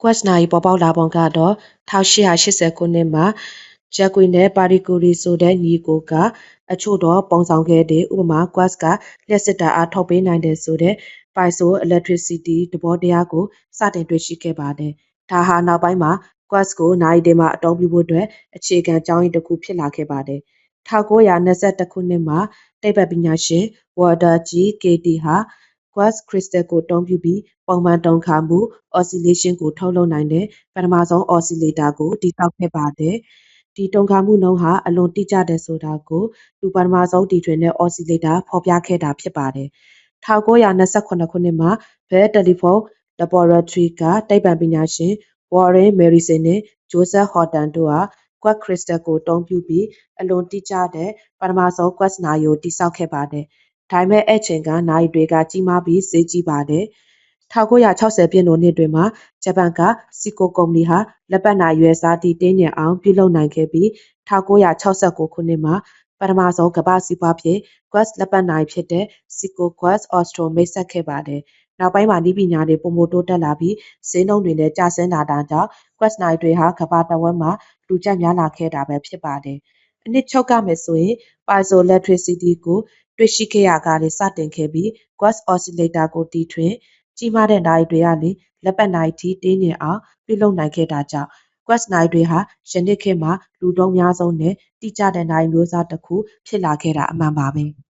Quest နာရီပေါ်ပေါက်လာပုံကတော့1880ခုနှစ်မှာဂျက်ကွီနဲ့ပါရီကိုရီဆိုတဲ့ညီကိုကအချို့တော့ပုံဆောင်ခဲ့တဲ့ဥပမာ Quest ကလျှက်စစ်ဓာတ်အားထုတ်ပေးနိုင်တယ်ဆိုတဲ့ piezoelectricity သဘောတရားကိုစတင်တွေ့ရှိခဲ့ပါတယ်။ဒါဟာနောက်ပိုင်းမှာ Quest ကိုနာရီတွေမှာအသုံးပြုဖို့အတွက်အခြေခံကြောင်းရင်းတစ်ခုဖြစ်လာခဲ့ပါတယ်။1921ခုနှစ်မှာသိပ္ပံပညာရှင် Walter G. Katy ဟာ Quest crystal ကိုအသုံးပြုပြီးပုံမှန်တုန်ခါမှု oscillation ကိုထုတ်လုပ်နိုင်တဲ့ပထမဆုံး oscillator ကိုတည်ဆောက်ခဲ့ပါတယ်။ဒီတုန်ခါမှုနှုန်းဟာအလွန်တိကျတယ်ဆိုတာကိုသူပထမဆုံးတီထွင်တဲ့ oscillator ဖော်ပြခဲ့တာဖြစ်ပါတယ်။1928ခုနှစ်မှာ Bell Telephone Laboratory ကသိပ္ပံပညာရှင် Warren Marrison နဲ့ Joseph Houghton တို့ဟာ Quest crystal ကိုအသုံးပြုပြီးအလွန်တိကျတဲ့ပထမဆုံး Quest နာရီကိုတည်ဆောက်ခဲ့ပါတယ်။ဒါပေမဲ့အဲ့ချိန်ကနာရီတွေကကြီးမားပြီးဈေးကြီးပါတယ်။1960ပြည့်နှစ်တွေမှာဂျပန်က Seiko ကုမ္ပဏီဟာလက်ပတ်နာရီရွယ်စားသည့်တင်းညံအောင်ပြုလုပ်နိုင်ခဲ့ပြီး1969ခုနှစ်မှာပထမဆုံးကမ္ဘာ့စီးပွားဖြစ် Quest လက်ပတ်နာရီဖြစ်တဲ့ Seiko Quest Austro မိတ်ဆက်ခဲ့ပါတယ်။နောက်ပိုင်းမှာနည်းပညာတွေပိုမိုတိုးတက်လာပြီးဈေးနှုန်းတွေလည်းကျဆင်းလာတာကြောင့် Quest နာရီတွေဟာကမ္ဘာတစ်ဝန်းမှာလူကြိုက်များလာခဲ့တာပဲဖြစ်ပါတယ်။အနှစ်ချုပ်ကမယ်ဆိုရင် piezoelectricity ကိုတွေ့ရှိခဲ့ရာကနေစတင်ခဲ့ပြီး Quest oscillator ကိုတီထွင်ကြီးမားတဲ့နာရီတွေကနေလက်ပတ်နာရီထိတင်းညံအောင်ပြုလုပ်နိုင်ခဲ့တာကြောင့် Quest နာရီတွေဟာယနေ့ခေတ်မှာလူသုံးများဆုံးနဲ့တိကျတဲ့နာရီမျိုးစားတစ်ခုဖြစ်လာခဲ့တာအမှန်ပါပဲ။